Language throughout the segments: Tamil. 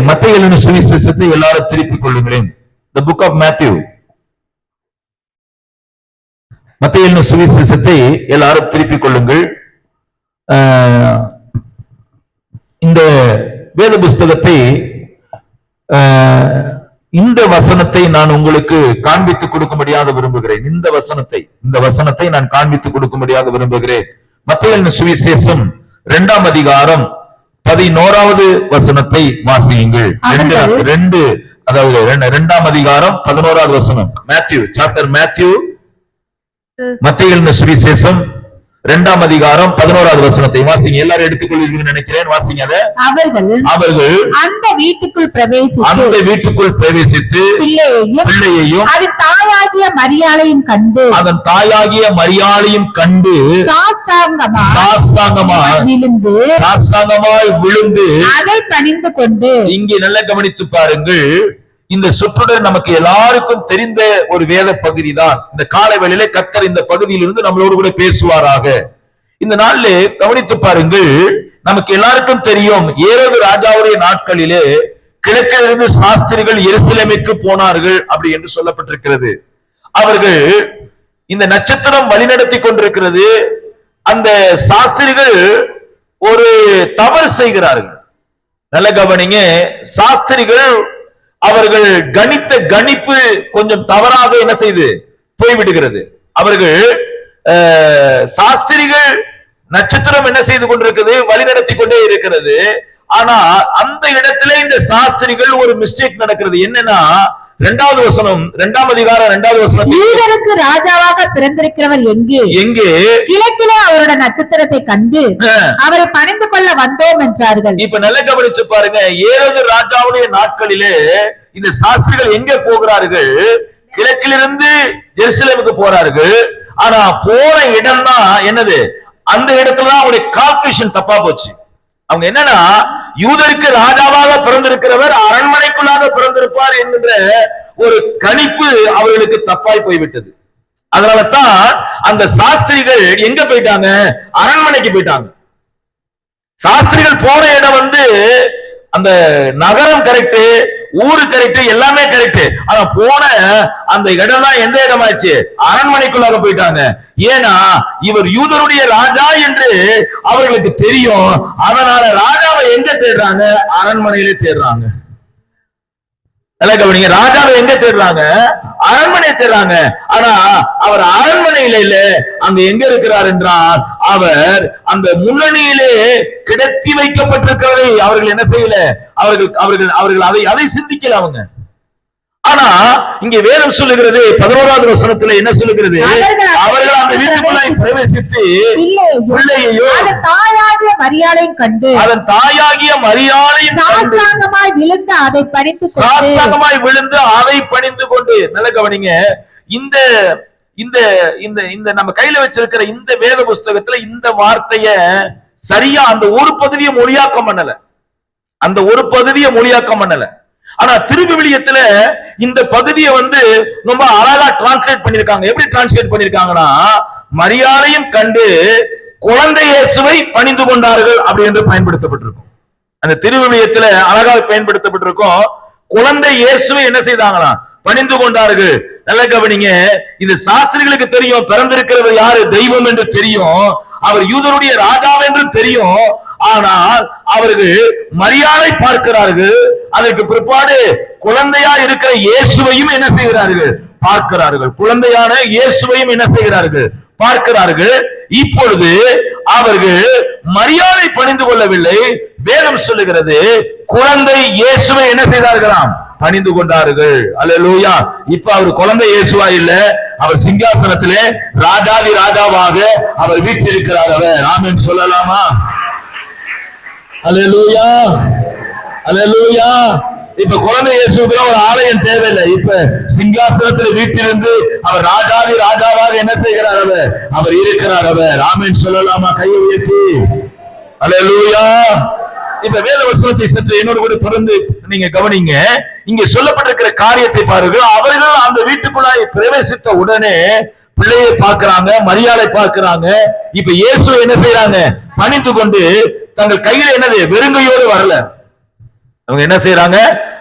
மத்தேயு எழுதின சுவிசேஷத்தை எல்லாரும் திருப்பிக் கொள்ளுங்களேன். The book of Matthew. மத்தேயு எழுதின சுவிசேஷத்தை எல்லாரும் திருப்பிக் கொள்ளுங்கள். இந்த வேத புஸ்தகத்தை இந்த வசனத்தை நான் உங்களுக்கு காண்பித்துக் கொடுக்கும்படியாக விரும்புகிறேன். இந்த வசனத்தை நான் காண்பித்துக் கொடுக்கும்படியாக விரும்புகிறேன். மத்தேயு எழுதின சுவிசேஷம் 2ஆம் அதிகாரம் 11வது வசனத்தை வாசியுங்கள். 2ஆம் அதிகாரம் 11வது வசனம். மத்தேயு எழுதின சுவிசேஷம் 2ஆம் அதிகாரம் 11வது வசனத்தை வாசிங்க. எல்லாரும் எடுத்துக்கொள்வீங்கன்னு நினைக்கிறேன். வாசிங்க. அவர்கள் அந்த வீட்டுக்குள் பிரவேசித்து பிள்ளையையும் அதன் தாயாகிய மரியாளையும் கண்டு சாஷ்டாங்கமாய் விழுந்து அதை பணிந்து கொண்டு. இங்கே நல்ல கவனித்து பாருங்கள். இந்த சொற்றொடர் நமக்கு எல்லாருக்கும் தெரிந்த ஒரு வேத பகுதி தான். இந்த காலை வேளையிலே கர்த்தர் இந்த பகுதியிலிருந்து நம்மளோடு கூட பேசுவாராக. இந்த நாளிலே கவனித்து பாருங்கள். நமக்கு எல்லாருக்கும் தெரியும், ஏரோது ராஜாவுடைய நாட்களிலே கிழக்கிலிருந்து சாஸ்திரிகள் எருசலேமுக்கு போனார்கள் அப்படி என்று சொல்லப்பட்டிருக்கிறது. அவர்கள் இந்த நட்சத்திரம் வழிநடத்தி கொண்டிருக்கிறது. அந்த சாஸ்திரிகள் ஒரு தவறு செய்கிறார்கள். நல்ல கவனிங்க. சாஸ்திரிகள் அவர்கள் கணித்த கணிப்பு கொஞ்சம் தவறாக என்ன செய்து போய்விடுகிறது. அவர்கள் சாஸ்திரிகள் நட்சத்திரம் என்ன செய்து கொண்டிருக்கிறது, வழிநடத்தி கொண்டே இருக்கிறது. ஆனா அந்த இடத்துல இந்த சாஸ்திரிகள் ஒரு மிஸ்டேக் நடக்கிறது. என்னன்னா 2வது வசனம், 2ஆம் அதிகாரம் 2வது வசனம், யூதருக்கு ராஜாவாக பிறந்திருக்கிறவர் எங்கே கிழக்கிலே அவருடைய நட்சத்திரத்தை கண்டு அவரை பணிந்து கொள்ள வந்தோம் என்றார்கள். இப்ப நல்ல கவனித்து பாருங்க. ஏரோது ராஜாவுடைய நாட்களிலே இந்த சாஸ்திரிகள் எங்கே போகிறார்கள்? கிழக்கிலிருந்து எருசலேமுக்கு போறார்கள். ஆனா போன இடம் தான் என்னது, அந்த இடத்துலதான் அவருடைய கால்குலேஷன் தப்பா போச்சு. அவங்க என்னன்னா, யூதருக்கு ராஜாவாக பிறந்திருக்கிறவர் அரண்மனைக்குள்ளாக பிறந்திருப்பார் என்கின்ற ஒரு கணிப்பு அவர்களுக்கு தப்பாய் போய்விட்டது. அதனால தான் அந்த சாஸ்திரிகள் எங்க போயிட்டாங்க, அரண்மனைக்கு போயிட்டாங்க. சாஸ்திரிகள் போன இடம் அந்த நகரம் கரெக்ட், ஊரு கரெக்ட், எல்லாமே கரெக்ட். ஆனா போன அந்த இடம் தான் எந்த இடமாச்சு, அரண்மனைக்குள்ளாக போயிட்டாங்க. ஏன்னா இவர் யூதருடைய ராஜா என்று அவர்களுக்கு தெரியும். அதனால ராஜாவை எங்க தேடுறாங்க, அரண்மனையிலே தேடுறாங்க. ராஜாவை எங்க தேடுறாங்க, அரண்மனை தேடுறாங்க. ஆனா அவர் அரண்மனையில இல்ல, அங்க எங்க இருக்கிறார் என்றால் அவர் அந்த முன்னணியிலே கிடத்தி வைக்கப்பட்டிருக்கிறதை அவர்கள் என்ன செய்யல, அவர்கள் அதை சிந்திக்கல அவங்க. ஆனா இங்கே வேதம் சொல்லுகிறது 11வது வசனத்துல என்ன சொல்லுகிறது, அவர்கள் அந்த வீட்டுக்குள்ளாய் பிரவேசித்து பிள்ளையையும் அதன் தாயாகிய மரியாளையும் கண்டு சாஷ்டாங்கமாய் விழுந்து அதை பணிந்து கொண்டு. நல்ல கவனிங்க. இந்த இந்த இந்த நம்ம கையில வச்சிருக்கிற இந்த வேத புஸ்தகத்துல இந்த வார்த்தைய சரியா அந்த ஒரு பகுதியை மொழியாக்கம் பண்ணல. ஆனா திருவிவிலியத்துல இந்த பகுதியை ரொம்ப அழகா டிரான்ஸ்லேட் பண்ணிருக்காங்க. எப்படி டிரான்ஸ்லேட் பண்ணிருக்காங்கன்னா, மரியாதையும் கண்டு குழந்தை இயேசுவை பணிந்து கொண்டார்கள் அப்படி என்று பயன்படுத்தப்பட்டிருக்கும். அந்த திருவிவிலியத்துல அழகாக பயன்படுத்தப்பட்டிருக்கும். குழந்தை இயேசுவை என்ன செய்தாங்களா, பணிந்து கொண்டார்கள். நல்ல கவனிங்க. இந்த சாஸ்திரிகளுக்கு தெரியும் பிறந்திருக்கிறவர் யாரு, தெய்வம் என்று தெரியும். அவர் யூதருடைய ராஜா என்று தெரியும். ஆனால் அவர்கள் மரியாதை பார்க்கிறார்கள். அதற்கு பிற்பாடு குழந்தையா இருக்கிற இயேசுவையும் என்ன செய்கிறார்கள், பார்க்கிறார்கள். குழந்தையான இயேசுவையும் என்ன செய்கிறார்கள், பார்க்கிறார்கள். இப்பொழுது அவர்கள் மரியாதை பணிந்து கொள்ளவில்லை. வேதம் சொல்லுகிறது குழந்தை இயேசுவை என்ன செய்தார்களாம், பணிந்து கொண்டார்கள். அல்லேலூயா. இப்ப அவர் குழந்தை இயேசுவா இல்ல, அவர் சிங்காசனத்திலே ராஜாதி ராஜாவாக அவர் வீற்றிருக்கிறார். அவர் ஆமென் சொல்லலாமா? அல்லேலூயா, அல்லேலூயா. இப்ப குழந்தை இயேசுக்கு ஒரு ஆலயம் தேவையில்லை. இப்ப சிங்காசனத்தில் வீட்டிலிருந்து அவர் ராஜாதி ராஜாவாக என்ன செய்கிறார், அவர் இருக்கிறார். அவர் ஆமென் சொல்லலாமா? கையை உயர்த்தி அல்லேலூயா. இப்ப வேத வசனத்தை சற்று என்னோடு கூட தொடர்ந்து நீங்க கவனிங்க. இங்க சொல்லப்பட்டிருக்கிற காரியத்தை பாருங்கள். அவர்கள் அந்த வீட்டுக்குள்ளாய் பிரவேசித்த உடனே பிள்ளையை பார்க்கிறாங்க, மரியாதை பார்க்கிறாங்க. இப்ப இயேசு என்ன செய்யறாங்க, பணிந்து கொண்டு தங்கள் கையில என்னது, வெறுங்கையோடு வரல. அவங்க என்ன செய்யறாங்க?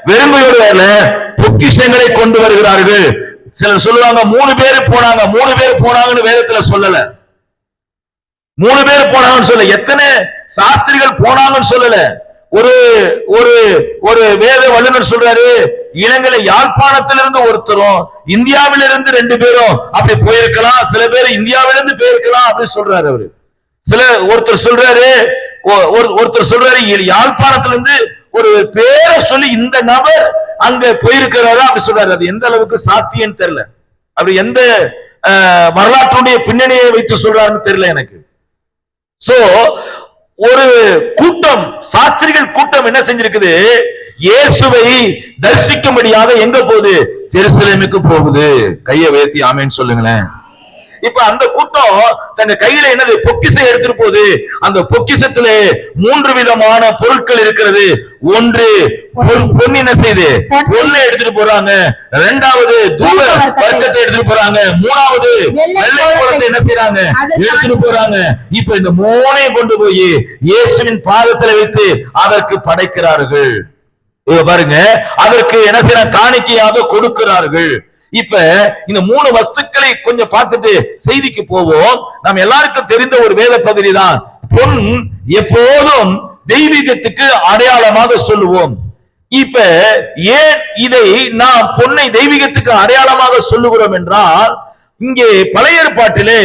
வெறுமையோடு வரல, பொக்கிஷங்களை கொண்டு வருகிறார்கள். சிலர் சொல்லுவாங்க 3 பேர் போனாங்க, 3 பேர் போனாங்கன்னு வேதத்துல சொல்லல. 3 பேர் போனாங்கன்னு சொல்ல, எத்தனை சாஸ்திரிகள் போனாங்கன்னு சொல்லல. ஒரு ஒரு ஒரு வேத வல்லுநர் சொல்றாரு, இலங்கை யாழ்ப்பாணத்திலிருந்து ஒருத்தரும் இந்தியாவிலிருந்து 2 பேரும் அப்படி போயிருக்கலாம், சில பேர் இந்தியாவிலிருந்து போயிருக்கலாம் அப்படி சொல்றாரு அவரு. ஒருத்தர் சொல்றாரு யாழ்ப்பாணத்திலிருந்து ஒரு பேரை சொல்லி இந்த நபர் அங்க போயிருக்கிறாரா அப்படி சொல்றாரு. அது எந்த அளவுக்கு சாத்தியம் தெரியல. அப்படி எந்த வரலாற்றுடைய பின்னணியை வைத்து சொல்றாருன்னு தெரியல எனக்கு. சோ ஒரு கூட்டம், சாஸ்திரிகள் கூட்டம் என்ன செஞ்சிருக்குது? இயேசுவை தரிசிக்கும்படியாக எங்க போகுது? ஜெருசலேமுக்கு போகுது. கையை உயர்த்தி ஆமென் சொல்லுங்களேன். இப்ப அந்த கூட்டம் தங்க கையில என்னது? பொக்கிஷம் எடுத்துட்டு போகுது. அந்த பொக்கிஷத்திலே 3 விதமான பொருட்கள் இருக்கிறது. ஒன்று பொன், என்ன செய்து பொண்ணை எடுத்துட்டு போறாங்க. 2வது தூப வர்க்கத்தை எடுத்துட்டு போறாங்க. 3வது வெள்ளை கோலத்தை என்ன செய்யறாங்க? எடுத்துட்டு போறாங்க. இப்ப இந்த 3ஐயும் கொண்டு போய் இயேசுவின் பாதத்தில் வைத்து அதற்கு படைக்கிறார்கள். பாருங்க, அதற்கு என்ன செய்யறாங்க? காணிக்கையாக கொடுக்கிறார்கள். இப்ப இந்த 3 வஸ்துக்களை கொஞ்சம் பார்த்துட்டு செய்திக்கு போவோம். நாம் எல்லாருக்கும் தெரிந்த ஒரு வேத பகுதி தான். பொன் எப்போதும் தெய்வீகத்துக்கு அடையாளமாக சொல்லுவோம். இப்ப ஏன் இதை நாம் பொன்னை தெய்வீகத்துக்கு அடையாளமாக சொல்லுகிறோம் என்றால், இங்கே பழைய ஏற்பாட்டிலே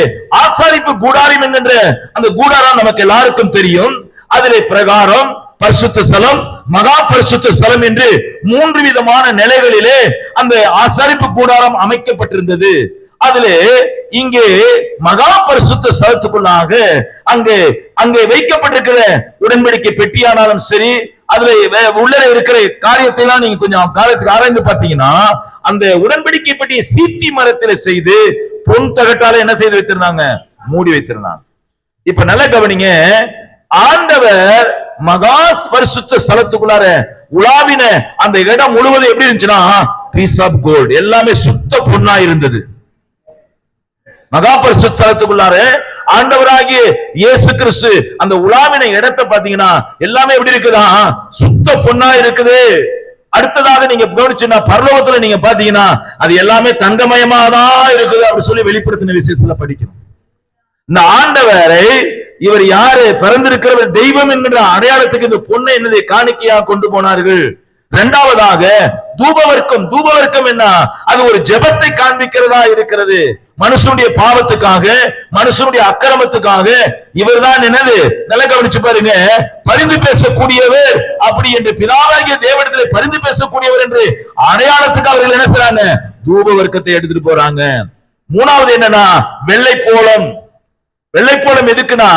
ஆசாரிப்பு கூடாரம் என்கின்ற அந்த கூடாரம் நமக்கு எல்லாருக்கும் தெரியும். அதிலே பிரகாரம், பரிசுத்த ஸ்தலம், மகா பரிசுத்த ஸ்தலம் என்று 3 விதமான நிலைகளிலே அந்த ஆசாரிப்பு கூடாரம் அமைக்கப்பட்டிருந்தது. அதிலே இங்கே மகா பரிசுத்த ஸ்தலத்துக்குள்ளாக அங்கே வைக்கப்பட்டிருக்கிற உடன்படிக்கை பெட்டியானாலும் சரி, அதுல உள்ள இருக்கிற காரியத்தை எல்லாம் நீங்க கொஞ்சம் காலத்துக்கு ஆராய்ந்து பார்த்தீங்கன்னா, அந்த உடன்படிக்கை பெட்டியை சீட்டி மரத்தில செய்து பொன் தகட்டால என்ன செய்து வைத்திருந்தாங்க? மூடி வைத்திருந்தாங்க. இப்ப நல்ல கவனிங்க, ஆண்டவர் மகா பரிசுத்த ஸ்தலத்துக்குள்ளார உலாவின அந்த இடம் முழுவதும் எப்படி இருந்துச்சுன்னா, பீஸ் ஆஃப் கோல்ட், எல்லாமே சுத்த பொன்னா இருந்தது. மகா பரிசுத்த ஸ்தலத்துக்குள்ளார ஆண்டவராகிய இயேசு கிறிஸ்து அந்த உலாவின இடத்தை பாத்தீங்கன்னா எல்லாமே எப்படி இருக்குதா? சுத்த பொன்னா இருக்குது. அடுத்ததாக நீங்க கவனிச்சுன்னா, பரலோகத்துல நீங்க பாத்தீங்கன்னா அது எல்லாமே தங்கமயமாதான் இருக்குது அப்படி சொல்லி வெளிப்படுத்தின விசேஷத்துல படிக்கணும். இந்த ஆண்டவரை இவர் யாரு? பிறந்திருக்கிற தெய்வம் என்கிற அடையாளத்துக்கு இந்த பொண்ணை என்னது காணிக்கையாக கொண்டு போனார்கள். 2வதாக தூபவர்க்கம். தூபவர்க்கம் என்ன? அது ஒரு ஜெபத்தை காண்பிக்கிறதா இருக்கிறது. மனுஷனுடைய பாவத்துக்காக, மனுஷனுடைய அக்கிரமத்துக்காக இவர் தான் என்னது? நல்ல கவனிச்சு பாருங்க, பரிந்து பேசக்கூடியவர் அப்படி என்று பிதாவாகிய தேவனிடத்தில் பரிந்து பேசக்கூடியவர் என்று அடையாளத்துக்கு அவர்கள் என்ன செய்றாங்க? தூபவர்க்கத்தை எடுத்துட்டு போறாங்க. 3வது என்னன்னா வெள்ளை கோலம். வெள்ளை கோலம் எதுக்குன்னா,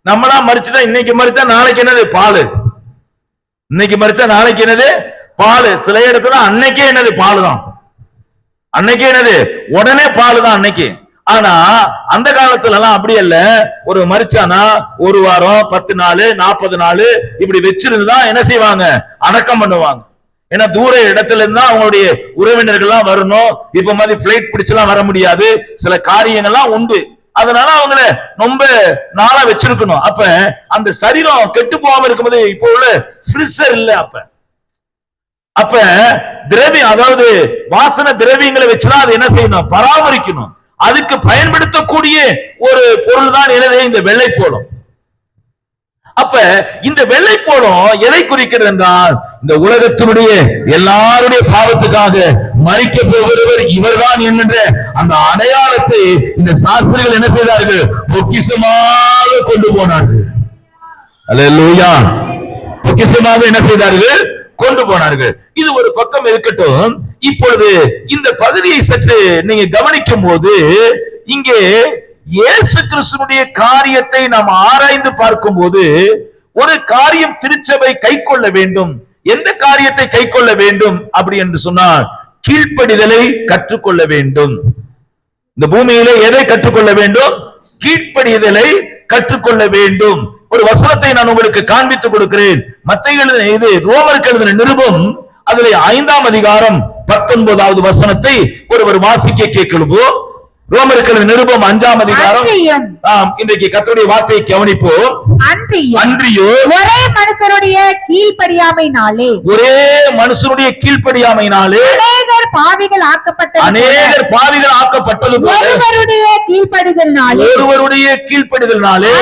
நம்மளா மறிச்சுதான் இன்னைக்கு மறிச்சா நாளைக்கு என்னது? பால். இன்னைக்கு மறிச்சா நாளைக்கு என்னது? பால். சில இடத்துல அன்னைக்கே என்னது? பால் தான். அன்னைக்கே என்னது? உடனே பால் தான் அன்னைக்கு. ஆனா அந்த காலத்துல எல்லாம் அப்படி அல்ல. ஒரு மறிச்சானா 1 வாரம், 10 நாள், 40 நாள் இப்படி வச்சிருந்துதான் என்ன செய்வாங்க? அடக்கம் பண்ணுவாங்க. ஏன்னா தூர இடத்துல இருந்தா அவங்களுடைய உறவினர்கள் எல்லாம் வரணும். இப்ப மாதிரி பிளைட் பிடிச்செல்லாம் வர முடியாது. சில காரியங்கள்லாம் உண்டு. அதனால அவங்கள ரொம்ப நாளா வச்சிருக்கணும். அப்ப அந்த சரீரம் கெட்டு போகாம இருக்கும்போது இப்போ உள்ள ஃப்ரிசர் இல்ல. அப்ப திரவியம், அதாவது வாசன திரவியங்களை வச்சுதான் அது என்ன செய்யணும்? பராமரிக்கணும். அதுக்கு பயன்படுத்தக்கூடிய ஒரு பொருள் தான் என்னது? இந்த வெள்ளை போலம். அப்ப இந்த வெள்ளை போலம் எதை குறிக்கிறது என்றால், இந்த உலகத்தினுடைய எல்லாருடைய பாவத்துக்காக மரிக்க போகிறவர் இவர்தான் என்கின்ற அந்த அடையாளத்தை இந்த சாஸ்திரிகள் என்ன செய்தார்கள்? பொக்கிஷமாக கொண்டு போனார்கள். அல்லேலூயா. பொக்கிஷமாக என்ன செய்தார்கள்? கொண்டு போனார்கள். இது ஒரு பக்கம் இருக்கட்டும். இப்பொழுது இந்த பகுதியை சற்று நீங்க கவனிக்கும் போது, இங்கே இயேசு கிறிஸ்துவினுடைய காரியத்தை நாம் ஆராய்ந்து பார்க்கும் போது, ஒரு காரியம் திருச்சபை கை கொள்ள வேண்டும். எந்த காரியத்தை கை கொள்ள வேண்டும் அப்படி என்று சொன்னால், கீழ்ப்படிதலை கற்றுக்கொள்ள வேண்டும். இந்த பூமியிலே எதை கற்றுக்கொள்ள வேண்டும்? கீழ்ப்படிதலை கற்றுக்கொள்ள வேண்டும். ஒரு வசனத்தை நான் உங்களுக்கு காண்பித்துக் கொடுக்கிறேன். இது ரோமருக்கு எழுதின நிருபம், அதிலே 5ஆம் அதிகாரம் 19வது வசனத்தை ஒருவர் வாசிக்க கேட்கிறோம். ரோமர்கள் நிருபம் 5ஆம் அதிகாரம். இன்றைக்கு கர்த்தருடைய வார்த்தையை கவனிப்போம். அன்றியோ ஒரே மனுஷருடைய கீழ்ப்படியாமையினாலே அநேகர் பாவிகள் ஆக்கப்பட்டது போல ஒருவருடைய கீழ்ப்படிதலினாலே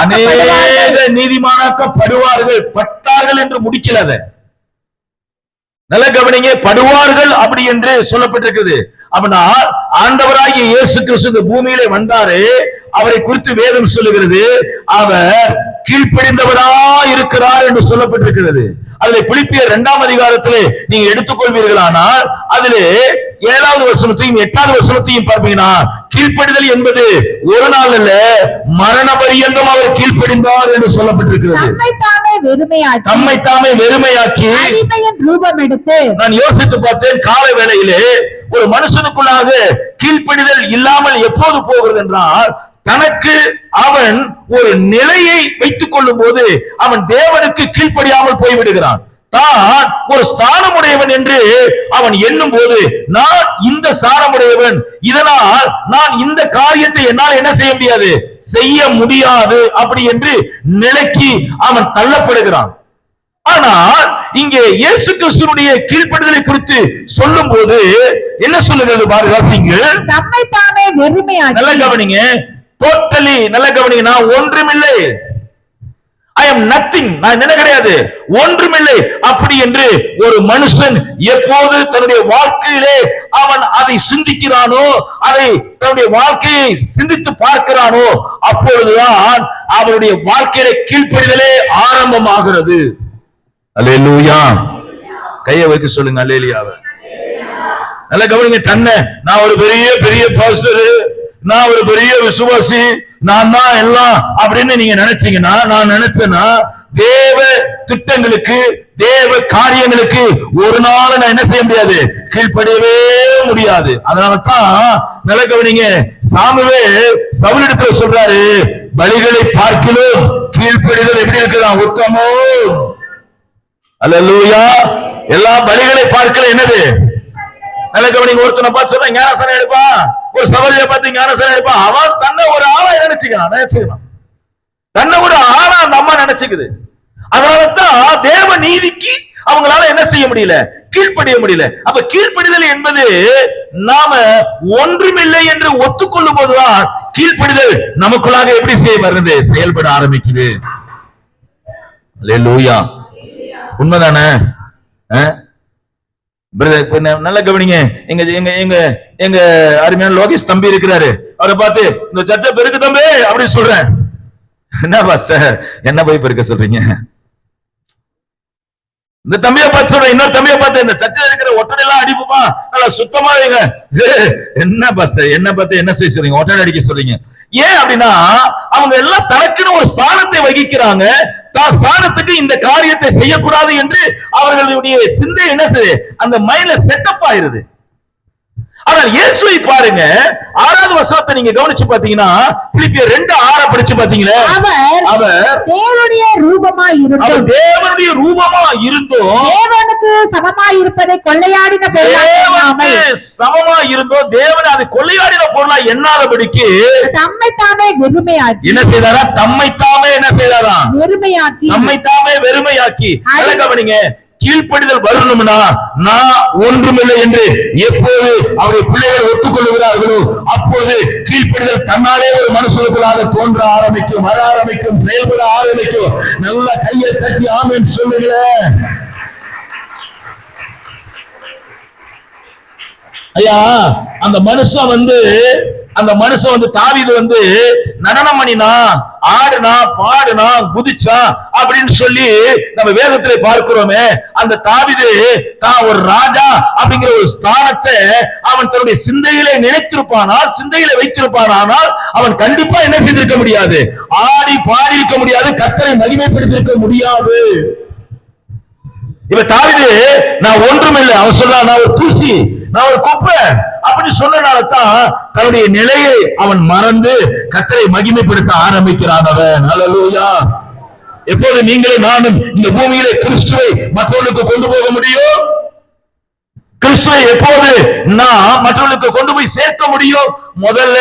அநேகர் நீதிமானாக்கப்படுவார்கள். பட்டார்கள் என்று முடிக்கல. நல்ல கவனிங்க, படுவார்கள் அப்படி என்று சொல்லப்பட்டிருக்குது. அப்படின்னா ஆண்டவராகிய இயேசு கிறிஸ்து இந்த பூமியிலே வந்தாரு. அவரை குறித்து வேதம் சொல்லுகிறது, அவர் கீழ்ப்படிந்தவரா இருக்கிறார் என்று சொல்லப்பட்டிருக்கிறது. அதிலே பிலிப்பியர் 2ஆம் அதிகாரத்திலே நீங்க எடுத்துக்கொள்வீர்களானால் அதிலே 7வது வசனத்தையும் 8வது வசனத்தையும் பார்ப்பீங்கன்னா, கீழ்ப்படிதல் என்பது ஒரு நாள் அல்ல, மரண பரியந்தம் அவர் கீழ்ப்படிந்தார் என்று சொல்லப்பட்டிருக்கிறது. தம்மை தாமே வெறுமையாக்கி ரூபம் எடுத்து. நான் யோசித்து பார்த்தேன், காலை வேளையிலே ஒரு மனுஷனுக்குள்ளாக கீழ்ப்படிதல் இல்லாமல் எப்போது போகிறது என்றால், தனக்கு அவன் ஒரு நிலையை வைத்துக் கொள்ளும் போது அவன் தேவனுக்கு கீழ்ப்படியாமல் போய்விடுகிறான். தான் ஒரு ஸ்தானமுடையவன் என்று அவன் எண்ணும் போது, நான் இந்த ஸ்தானமுடையவன், இதனால் நான் இந்த காரியத்தை என்னால் என்ன செய்ய முடியாது, செய்ய முடியாது அப்படி என்று நிலைக்கு அவன் தள்ளப்படுகிறான். ஆனால் இங்கே இயேசு கிறிஸ்துவினுடைய கீழ்ப்படிதலை குறித்து சொல்லும் போது என்ன சொல்லுகிறது பாருங்க. தம்மை தாமே வெறுமையாக்கி. நல்ல கவனிங்க, டோட்டலி நல்ல கவனிங்க, நான் ஒன்றுமில்லை, ஐ எம் நத்திங், நான் என்ன கிடையாது, ஒன்றுமில்லை அப்படி என்று ஒரு மனுஷன் எப்போது தன்னுடைய வாழ்க்கையிலே அவன் அதை சிந்திக்கிறானோ, அதை தன்னுடைய வாழ்க்கையை சிந்தித்து பார்க்கிறானோ, அப்பொழுதுதான் அவனுடைய வாழ்க்கையில கீழ்ப்படிதலே ஆரம்பமாகிறது. அல்லேலூயா. கையை வைத்து சொல்லுங்க அல்லேலூயாவை. நல்ல கவனிங்க, தன்னை நான் ஒரு பெரிய பாஸ்டர், நான் ஒரு பெரிய விசுவாசி, நான் தான் எல்லாம் அப்படின்னு நீங்க நினைச்சீங்கன்னா, நான் நினைச்சேன்னா தேவ திட்டங்களுக்கு தேவ காரியங்களுக்கு ஒரு நாள் நான் என்ன செய்ய முடியாது, கீழ்ப்படியவே முடியாது. அதனாலதான் நல்ல கவனிங்க, சாமுவேல் சவுலிடத்துல சொல்றாரு, பலிகளை பார்க்கிலும் கீழ்ப்படிதல் எப்படி இருக்குதான் உத்தமம். அல்லேலூயா. எல்லா பலிகளை பார்க்கல என்னது, நல்ல கவனிங்க, ஒருத்தனை பார்த்து சொல்ற ஞானசனம் எடுப்பா, ஒரு சபரியை பார்த்து ஞானசனம் எடுப்பா, அவன் தன்னை ஒரு ஆளா நினைச்சுக்கலாம், தன்னை ஒரு ஆளா அந்த அம்மா நினைச்சுக்குது. அதனாலதான் தேவ நீதிக்கு அவங்களால என்ன செய்ய முடியல, கீழ்ப்படிய முடியல. அப்ப கீழ்ப்படிதல் என்பது நாம ஒன்றுமில்லை என்று ஒத்துக்கொள்ளும் போதுதான் கீழ்ப்படிதல் நமக்குள்ளாக எப்படி செய்ய வருது, செயல்பட ஆரம்பிக்குது. அல்லேலூயா. உண்மைதானே? நல்ல கவனிங்க, எங்க எங்க எங்க எங்க அருமையான லோகேஷ் தம்பி இருக்கிறாரு, அவரை பார்த்து இந்த சர்ச்சை பெருக்கு தம்பி அப்படி சொல்றேன். என்ன பாஸ்டர் என்ன போய் பெருக்க சொல்றீங்க? இந்த தம்பியை பார்த்து சொல்றேன், இன்னொரு தம்பியை பார்த்து இந்த சர்ச்சையில் இருக்கிற ஒட்டடை எல்லாம் அடிப்புமா நல்லா சுத்தமா வைங்க. என்ன பாஸ்டர் என்ன பார்த்து என்ன செய்ய சொல்றீங்க, ஒட்டடை அடிக்க சொல்றீங்க? ஏன் அப்படின்னா அவங்க எல்லாம் தனக்குன்னு ஒரு ஸ்தானத்தை வகிக்கிறாங்க. தான் ஸ்தானத்துக்கு இந்த காரியத்தை செய்யக்கூடாது என்று அவர்களுடைய சிந்தை என்ன செய்யுது, அந்த மைண்ட்ல செட்டப் ஆயிருது. ஆனால் இயேசுவை பாருங்க, 6வது வசனத்தை நீங்க கவனிச்சு பாத்தீங்கன்னா, பிலிப்பியர் 2:6 படிச்சு பாத்தீங்களா, அவர் தேவனுடைய ரூபமா இருந்தோம், தேவனுக்கு சமமா இருப்பதை கொள்ளையாடின சமமா இருந்தோம், தேவன் அதை கொள்ளையாடின பொருளா எண்ணாதபடிக்கு தம்மை தாமே வெறுமையாக்கி என்ன செய்தாரா, தம்மை தாமே என்ன செய்தாரா, வெறுமையாக்கி, தம்மை தாமே வெறுமையாக்கி. கவனிங்க, கீழ்ப்படிதல் வரணும்னா நான் ஒன்றுமில்லை என்று எப்போது அவருடைய பிள்ளைகள் ஒத்துக்கொள்கிறார்களோ அப்போது கீழ்ப்படிதல் தன்னாலே ஒரு மனுஷனுக்குள்ளாக தோன்ற ஆரம்பிக்கும், வர ஆரம்பிக்கும், செயல்பட ஆரம்பிக்கும். நல்ல கையை தட்டி ஆமென் சொல்லுங்களேன். ஐயா, அந்த மனுஷன் வந்து தாவீது வந்து நடனம் பண்ணினா, ஆடுனா, பாடுனா, குதிச்சா அப்படின்னு சொல்லி நம்ம வேதத்திலே பார்க்கிறோமே. அந்த தாவீது தான் ஒரு ராஜா அப்படிங்கிற ஒரு ஸ்தானத்தை அவன் தன்னுடைய சிந்தையிலே நினைத்திருப்பானால், சிந்தையிலே வைத்திருப்பானால் அவன் கண்டிப்பா என்ன செய்திருக்க முடியாது, ஆடி பாடி இருக்க முடியாது, கர்த்தரை மகிமைப்படுத்தியிருக்க முடியாது. இப்ப தாவீது நான் ஒன்றுமில்லை, அவன் சொல்றான் நான் ஒரு தூசி, நான் ஒரு குப்பை அப்படி சொன்னனால்தான் தன்னுடைய நிலையை அவன் மறந்து கர்த்தரை மகிமைப்படுத்த ஆரம்பிக்கிறான் அவன். அல்லேலூயா. எப்போது நீங்களே நானும் இந்த பூமியிலே கிறிஸ்துவை மற்றவர்களுக்கு கொண்டு போக முடியும், கிறிஸ்துவை இதை எப்போது நான் மற்றவர்களுக்கு கொண்டு போய் சேர்க்க முடியும்? முதல்ல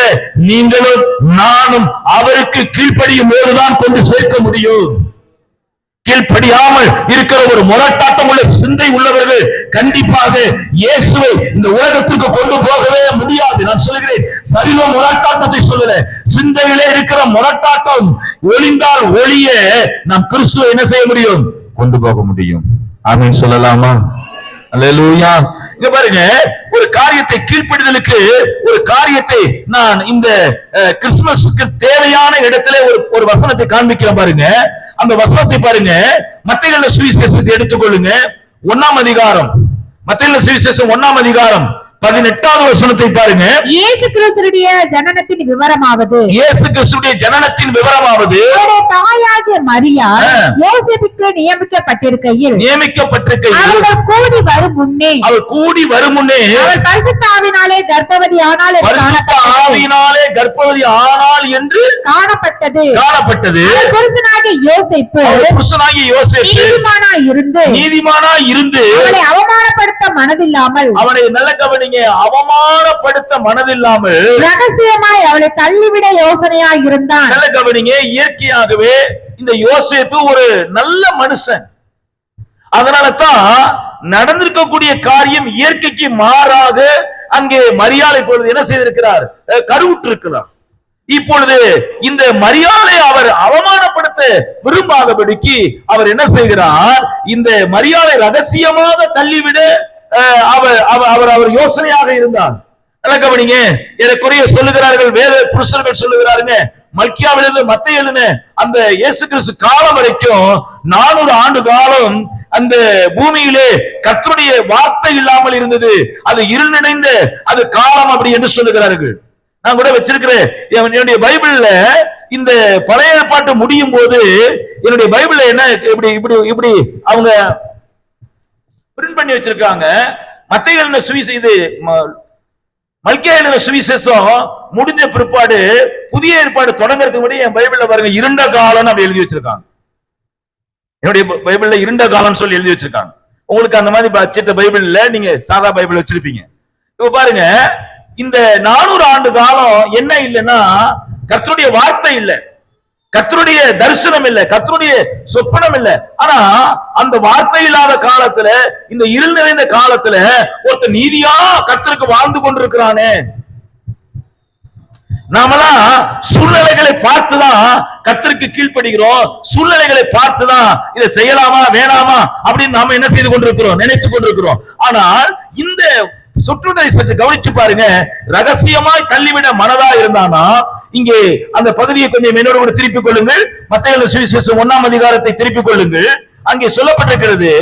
நீங்களும் நானும் அவருக்கு கீழ்ப்படியும் போதுதான் கொண்டு சேர்க்க முடியும். கீழ்ப்படியாமல் இருக்கிற ஒரு முரட்டாட்டம் உள்ள சிந்தை உள்ளவர்கள் கண்டிப்பாக இயேசுவை இந்த உலகத்திற்கு கொண்டு போகவே முடியாது. நான் சொல்கிறேன், சரீர முரட்டாட்டத்தை சொல்லுறேன். சிந்தையிலே இருக்கிற முரட்டாட்டம் ஒளிந்தால் ஒளிய நாம் கிறிஸ்துவை என்ன செய்ய முடியும்? கொண்டு போக முடியும். ஆமென் சொல்லலாமா? அல்லேலூயா. இங்க பாருங்க, ஒரு காரியத்தை கீழ்ப்படிதலுக்கு ஒரு காரியத்தை நான் இந்த கிறிஸ்துமஸ்க்கு தேவையான இடத்துல ஒரு வசனத்தை காண்பிக்கிறேன் பாருங்க. அந்த வசனத்தை பாருங்க, மத்தேயு சுவிசேஷத்தை எடுத்துக்கொள்ளுங்க. 1ஆம் அதிகாரம், மத்தேயு சுவிசேஷம் 1ஆம் அதிகாரம் 18வது வசனத்தை பாருங்க. இயேசு கிறிஸ்துவின் ஜனனத்தின் விவரமாவது, இயேசு கிறிஸ்துவின் ஜனனத்தின் விவரமாவது, அவருடைய தாயாகிய மரியாள் யோசேப்புக்கு நியமிக்கப்பட்டிருக்கையில் அவர்கள் கூடி வரும் முன்னே அவர் பரிசுத்த ஆவியினாலே கர்ப்பவதி ஆனாள் என்று காணப்பட்டது. புருஷனாகிய யோசேப்பு நீதிமானாய் இருந்து அவனை அவமானப்படுத்த மனதில்லாமல், அவனை நல்ல கவனிங்க, அவமானப்படுத்த மனதில்லாமல் ரகசியமாய் அவளை தள்ளிவிட யோசனையாய் இருந்தான். நல்ல கவனிங்க, இயற்கையாகவே இந்த யோசேப்பு ஒரு நல்ல மனுஷன். அதனால தான் நடந்திருக்கக்கூடிய காரியம் இயற்கைக்கு மாறாக அங்கே மரியாதை பொழுது என்ன செய்திருக்கிறார்? கருவுற்று இருக்கிறார். இப்பொழுது இந்த மரியாதை அவர் அவமானப்படுத்த விரும்பாதபடிக்கு அவர் என்ன செய்கிறார்? இந்த மரியாதை ரகசியமாக தள்ளிவிட அவர் யோசனையாக இருந்தார். கவனிங்க, எனக்குரிய சொல்லுகிறார்கள், வேத புருஷர்கள் சொல்லுகிறாருங்க, மல்கியாவிலிருந்து மத்தேயு எழுதின அந்த இயேசு கிறிஸ்து காலம் வரைக்கும் 400 ஆண்டு காலம் அந்த பூமியிலே கர்த்தருடைய வார்த்தை இல்லாமல் இருந்தது. அது இருள் நிறைந்த அது காலம் அப்படி என்று சொல்லுகிறார்கள். நான் கூட வச்சிருக்கிறேன் என்னுடைய பைபிள்ல, இந்த பழைய ஏற்பாட்டு முடியும் போது என்னுடைய பைபிள்ல என்ன இப்படி அவங்க பிரிண்ட் பண்ணி வச்சிருக்காங்க. மத்தேயு எழுதின சுவிசேஷம், மல்கியா எழுதின சுவிசேஷம் முடிஞ்ச பிற்பாடு புதிய ஏற்பாடு தொடங்குறதுக்கு முன்னாடி என் பைபிள்ல பாருங்க இருண்ட காலம் அப்படி எழுதி வச்சிருக்காங்க. என்னுடைய பைபிள்ல இருண்ட காலம் சொல்லி எழுதி வச்சிருக்காங்க. உங்களுக்கு அந்த மாதிரி அச்சிட்ட பைபிள் இல்ல, நீங்க சாதா பைபிள் வச்சிருப்பீங்க. இப்ப பாருங்க, இந்த 400 ஆண்டு காலம் என்ன இல்லைன்னா கர்த்தருடைய வார்த்தை இல்ல, கர்த்தருடைய தரிசனம் இல்ல, கர்த்தருடைய சொப்பனம் இல்ல. ஆனா அந்த வார்த்தை இல்லாத காலத்துல, இந்த இருள் நிறைந்த காலத்துல ஒருத்தர் நீதியா கர்த்தருக்கு வாழ்ந்து கொண்டிருக்கிறானே. நாமெல்லாம் சூழ்நிலைகளை பார்த்துதான் கர்த்தருக்கு கீழ்ப்படுகிறோம். சூழ்நிலைகளை பார்த்துதான் இதை செய்யலாமா வேணாமா அப்படின்னு நாம என்ன செய்து கொண்டிருக்கிறோம்? நினைத்து கொண்டிருக்கிறோம். ஆனால் இந்த சுற்றுரை சற்று கவனிச்சு பாருங்க. ரகசியமாய் தள்ளிவிட மனதா இருந்தானா, இங்கே அந்த பகுதியை கொஞ்சம் என்னோட கூட திருப்பிக் கொள்ளுங்கள். மத்தேயு சுவிசேஷம் 1ஆம் அதிகாரத்தை திருப்பிக் கொள்ளுங்கள். அங்கே சொல்லப்பட்டிருக்கிறது,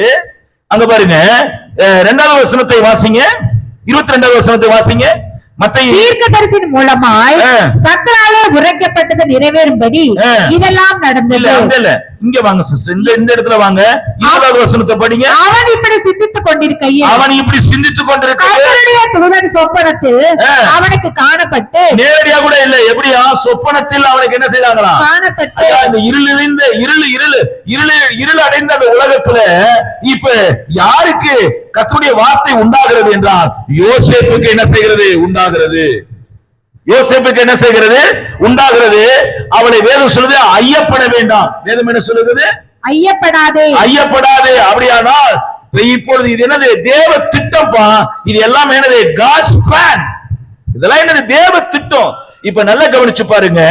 அங்க பாருங்க 2வது வசனத்தை வாசிங்க, 22வது வசனத்தை வாசிங்க. மத்தேயு தீர்க்கதரிசியின் மூலமாய் கர்த்தராலே உரைக்கப்பட்டது நிறைவேறும்படி இதெல்லாம் நடந்தது. இங்க வாங்க சிஸ்டர், இந்த இடத்துல வாங்க. 20வது வசனத்தை படிங்க. அவன் இப்படி சிந்தித்துக் கொண்டிருக்கையில் கர்த்தருடைய தூதன் சொப்பனத்தில் அவனுக்கு காணப்பட்டு, நேரடியா கூட இல்ல, எப்படியா சொப்பனத்தில் அவனுக்கு என்ன செய்தாங்களா? காணப்பட்டு. இந்த இருள் அடைந்த அந்த உலகத்துல இப்ப யாருக்கு கர்த்தருடைய வார்த்தை உண்டாகிறது என்றால் யோசேப்புக்கு என்ன செய்கிறது? உண்டாகிறது. யோசேப்புக்கு என்ன செய்கிறது? உண்டாகிறது. அவளை வேதம் சொல்லுது, ஐயப்பட வேண்டாம். வேதம் என்ன சொல்லுகிறது? ஐயப்படாதே. அப்படியானால் இப்பொழுது இது என்னது? தேவ திட்டம்ப்பா. இது எல்லாம் என்னது? God's plan. இதெல்லாம் என்னது? தேவ திட்டம். இப்ப நல்லா கவனிச்சு பாருங்க.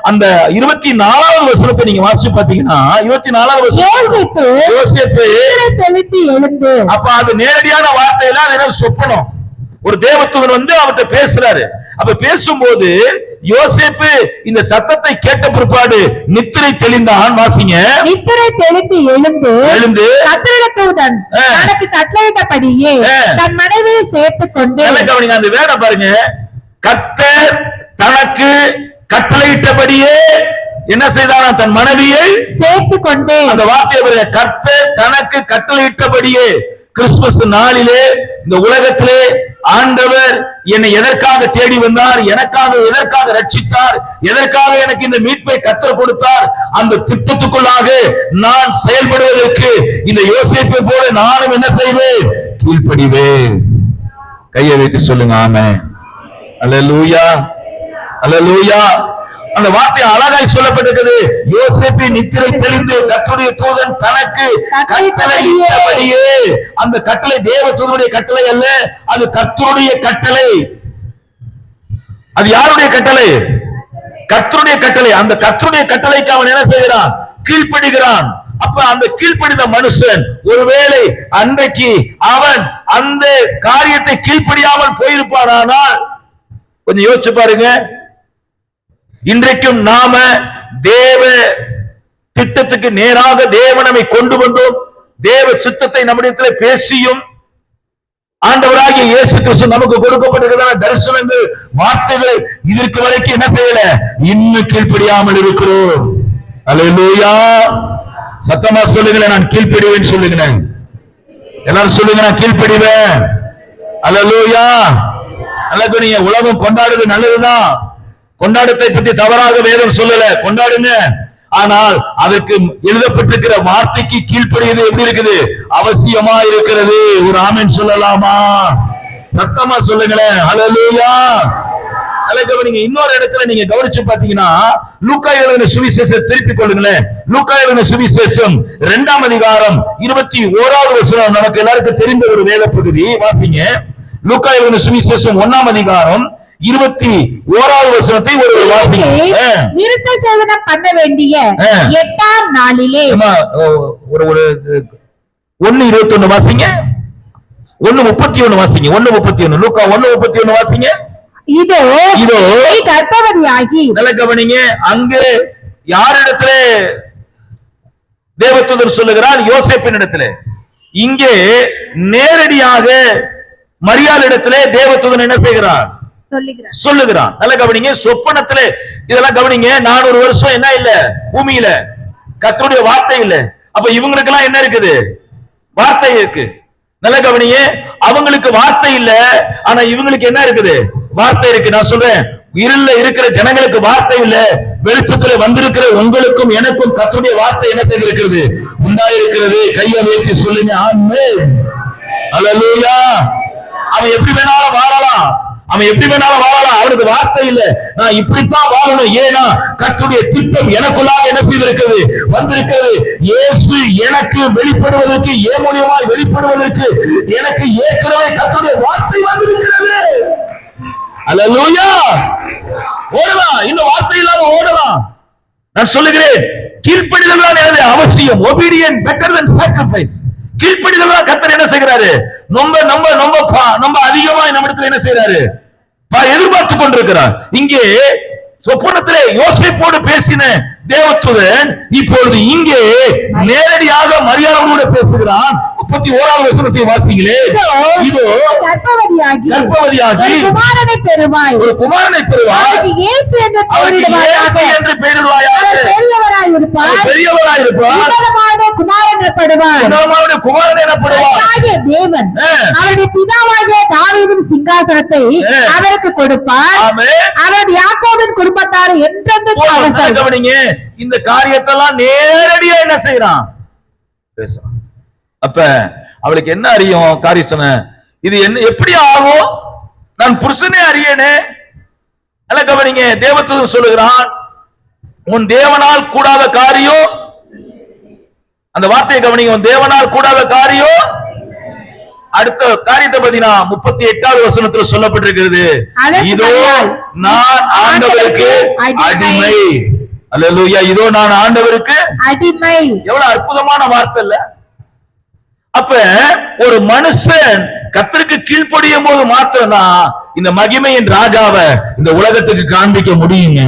அந்த 24வது வசனத்தை நீங்க வாசிச்சு பாத்தீங்கன்னா, 24வது வசனம், யோசேப்பு தெளித்து எழுந்து. அப்ப அது நேரடியான வார்த்தையில அது என்ன? சொப்பனம். ஒரு தேவதூதன் வந்து அவர்கிட்ட பேசுறாரு. அப்ப பேசும்போது யோசேப்பு இந்த சத்தத்தை கேட்ட பிற்பாடு நித்திரை தெளிந்தான். வாசிங்க. நித்திரை தெளித்து எழுந்து கர்த்தருடைய தூதன் தனக்கு கட்டளையிட்டபடியே தன் மனைவியை சேர்த்துக் கொண்டு. அந்த வேலை பாருங்க, கர்த்தர் தனக்கு கட்டளையிட்டபடியே என்ன செய்தானா? தன் மனைவியை சேர்த்துக் கொண்டு. அந்த வார்த்தையை பாருங்க, கர்த்தர் தனக்கு கட்டளையிட்டபடியே. கிறிஸ்துமஸ் நாளிலே இந்த உலகத்திலே ஆண்டவர் என்னை எதற்காக தேடி வந்தார்? எதற்காக ரட்சித்தார்? எதற்காக எனக்கு இந்த மீட்பை கர்த்தர் கொடுத்தார்? அந்த திட்டத்துக்குள்ளாக நான் செயல்படுவதற்கு இந்த யோசேப்பை போல நானும் என்ன செய்வேன்? கீழ்ப்படிவேன். கையை வைத்து சொல்லுங்க ஆமென். அல்லேலூயா, அல்லேலூயா. அந்த வார்த்தை அழகாய் சொல்லப்பட்டிருக்கிறது. யோசேப்பு நித்திரை தெளிந்து கர்த்தருடைய தூதன் தனக்கு கட்டளையிட்டபடியே. அந்த கட்டளை தேவ தூதனுடைய கட்டளை அல்ல, அது கர்த்தருடைய கட்டளை. அது யாருடைய கட்டளை? கர்த்தருடைய கட்டளை. அந்த கர்த்தருடைய கட்டளைக்கு அவன் என்ன செய்கிறான்? கீழ்ப்படுகிறான். அப்ப அந்த கீழ்ப்படிந்த மனுஷன் ஒருவேளை அன்றைக்கு அவன் அந்த காரியத்தை கீழ்ப்படியாமல் போயிருப்பானால் கொஞ்சம் யோசிச்சு பாருங்க. இன்றைக்கும் நாம தேவ திட்டத்துக்கு நேராக தேவன் நம்மை கொண்டு வந்தோம். தேவ சித்தத்தை நம்மிடத்தில் பேசியும் ஆண்டவராகிய இயேசு கிறிஸ்து நமக்கு கொடுக்கப்பட்டிருக்கிற தரிசனங்கள், வார்த்தைகள் இதற்கு வரைக்கும் என்ன செய்யல? இன்னும் கீழ்ப்படியாமல் இருக்கிறோம். அல்லேலூயா. சத்தமா சொல்லுங்களேன், நான் கீழ்ப்படிவேன் சொல்லுங்களேன். எல்லாரும் சொல்லுங்க, நான் கீழ்ப்படிவேன். அல்லேலூயா. அல்லது நீங்க உலகம் கொண்டாடுறது நல்லதுதான். கொண்டாட்டத்தை பற்றி தவறாக வேதம் சொல்லல, கொண்டாடுங்க. ஆனால் அதற்கு எழுதப்பட்டிருக்கிற வார்த்தைக்கு கீழ்ப்படியது எப்படி இருக்குது? அவசியமா இருக்கிறது. ஒரு ஆமென் சொல்லலாமா? சத்தமா சொல்லுங்களேன். ஹல்லேலூயா. நீங்க இன்னொரு இடத்துல நீங்க கவனிச்சு பாத்தீங்கன்னா, லூக்கா எழுதின சுவிசேஷம் திருப்பிக் கொள்ளுங்களேன். லூக்கா எழுதின சுவிசேஷம் 2ஆம் அதிகாரம் 21வது வசனம் நமக்கு எல்லாருக்கும் தெரிந்த ஒரு வேத பகுதி. வாசிங்க. லூக்கா எழுதின சுவிசேஷம் 1ஆம் அதிகாரம் 21வது வசனத்தை ஒரு வாசிங்க. விருத்த சேதனம் பண்ண வேண்டிய 8ஆம் நாளிலே ஒரு 1:21 வாசிங்க. 1:31 வாசிங்க. 1:31 லூக்கா 1:31 வாசிங்க. இதோ நீ கர்ப்பவதியாகி. நல்ல கவனிங்க. அங்கே யாரிடத்துல தேவதூதன் சொல்லுகிறார்? யோசேப்பின் இடத்துல. இங்கே நேரடியாக மரியாள் இடத்திலே தேவதூதன் என்ன செய்கிறார்? சொல்லுகிறான். நல்ல கவனிங்க. சொப்பனத்திலே இதெல்லாம் கவனிங்க. 400 வருஷம் என்ன இல்ல பூமியில, கர்த்தருடைய வார்த்தை இல்ல. அப்ப இவங்களுக்கு எல்லாம் என்ன இருக்குது? வார்த்தை இருக்கு. நல்ல கவனிங்க. அவங்களுக்கு வார்த்தை இல்ல, ஆனா இவங்களுக்கு என்ன இருக்குது? வார்த்தை இருக்கு. நான் சொல்றேன், இருள்ல இருக்கிற ஜனங்களுக்கு வார்த்தை இல்ல, வெளிச்சத்துல வந்திருக்கிற உங்களுக்கும் எனக்கும் கர்த்தருடைய வார்த்தை என்ன செய்திருக்கிறது? உண்டாயிருக்கிறது. கையை வைத்து சொல்லுங்க ஆமென். அல்லேலூயா. அவன் எப்படி வேணாலும் வாழலாம், அவன் எப்படி வேணாலும் வாழலாம். அவனுக்கு வார்த்தை இல்ல, நான் இப்படித்தான் வாழணும். ஏன்னா கர்த்தருடைய திட்டம் எனக்குள்ளாக என்ன செய்திருக்கிறது? வந்திருக்கிறது. இயேசு எனக்கு வெளிப்படுவதற்கு, ஏன் மூலியமாய் வெளிப்படுவதற்கு எனக்கு ஏற்கனவே கர்த்தருடைய வார்த்தை வந்திருக்கிறது. அல்லேலூயா. ஓடலாம், இன்னும் வார்த்தை இல்லாம ஓடலாம். நான் சொல்லுகிறேன், கீழ்ப்படிதல் தான் எனது அவசியம். obedient better than sacrifice. கீழ்ப்படிதல் தான் கர்த்தர் என்ன செய்கிறாரு? ரொம்ப அதிகமா நம்மிடத்தில் என்ன செய்யறாரு? எதிர்பார்த்து கொண்டிருக்கிறார். இங்கே சொப்பனத்திலே யோசேப்போடு பேசின தேவதூதன் இப்பொழுது இங்கே நேரடியாக மரியாளோடு பேசுகிறான். 31வது வசனத்தை வாசிங்களே. இதோ கர்ப்பவதியாகி குமாரனை பெறுவாய். ஒரு குமாரனை பெறுவாய். இயேசு என்று பெயரிடுவாயாக. பெரியவராய் இருப்பார். குமாரன் எனப்படுவார். தேவன் அவருடைய பிதாவாகிய தாவீதின் சிங்காசனத்தை அவருக்கு கொடுப்பார். அவர் யாக்கோபின் குடும்பத்தார் என்றென்றும். கவனிங்க, இந்த காரியத்தெல்லாம் நேரடியா என்ன செய்யறான்? பேசுறான். அப்ப அவளுக்கு என்ன அறியும்? காரிசன இது என்ன எப்படி ஆகும்? நான் புருஷனே அறியனே. நல்ல கவனிங்க. தேவதூதன் சொல்லுகிறான், உன் தேவனால் கூடாத காரியம். அந்த வார்த்தையை கவனிங்க. உன் தேவனால் கூடாத காரியம். அடுத்த காரியத்தை பத்தினா 38வது வசனத்தில் சொல்லப்பட்டிருக்கிறது. இதோ நான் ஆண்டவருக்கு அடிமை. அல்லேலூயா. இதோ நான் ஆண்டவருக்கு அடிமை. எவ்வளவு அற்புதமான வார்த்தை இல்ல? அப்ப ஒரு மனுஷன் கர்த்தருக்கு கீழ்ப்படியும் போது மாத்திரம்தான் இந்த மகிமையின் ராஜாவை இந்த உலகத்துக்கு காண்பிக்க முடியுங்க.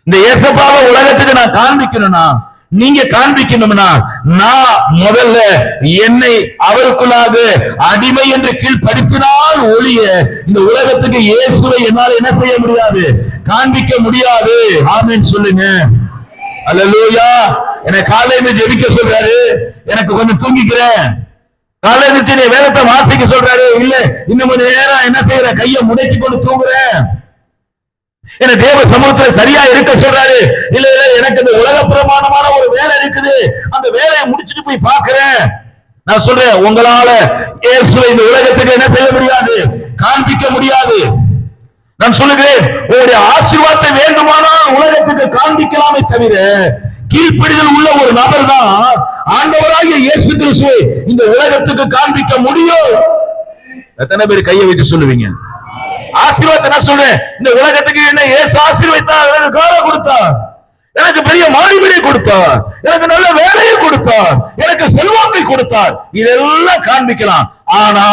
இந்த இயேசுவை உலகத்துக்கு நான் காண்பிக்கணும்னா, நீங்க காண்பிக்கணும்னா, நான் முதல்ல என்னை அவருக்குள்ளாக அடிமை என்று கீழ்ப்படுத்தினால் ஒழிய இந்த உலகத்துக்கு இயேசுவை என்னால் என்ன செய்ய முடியாது? காண்பிக்க முடியாது. ஆமென் சொல்லுங்க. அல்லேலூயா. எனக்கு காலையில ஜெபிக்க சொல்றாரு, எனக்கு கொஞ்சம் தூங்கிக்கிறேன். காலையில நீ வேதத்தை வாசிக்க சொல்றாரு, இல்ல இன்னும் கொஞ்சம் நேரம் என்ன செய்யற? கையை முடக்கி கொண்டு தூங்குறேன். என்ன தேவ சமூகத்துல சரியா இருக்க சொல்றாரு, இல்ல இல்ல எனக்கு இந்த உலக பிரமாணமான ஒரு வேலை இருக்குது, அந்த வேலையை முடிச்சுட்டு போய் பாக்குறேன். நான் சொல்றேன், உங்களால இயேசுவை இந்த உலகத்துக்கு என்ன செய்ய முடியாது? காண்பிக்க முடியாது. நான் சொல்லுகிறேன், உங்களுடைய ஆசீர்வாதத்தை வேண்டுமானால் உலகத்துக்கு காண்பிக்கலாமே தவிர, கீழ்ப்படிதல் உள்ள ஒரு நபர் தான் ஆண்டவராகிய இயேசு கிறிஸ்துவை இந்த உலகத்துக்கு காண்பிக்க முடியும். எத்தனை பேர் கையை வைத்து சொல்லுவீங்க? ஆசீர்வாதத்தை நான் சொல்றேன், இந்த உலகத்துக்கு என்ன இயேசு ஆசீர்வதித்தார், எனக்கு காரை கொடுத்தார், எனக்கு பெரிய மாடிவிடை கொடுத்தார், எனக்கு நல்ல வேலையை கொடுத்தார், எனக்கு செல்வாக்கை கொடுத்தார், இதெல்லாம் காண்பிக்கலாம். ஆனா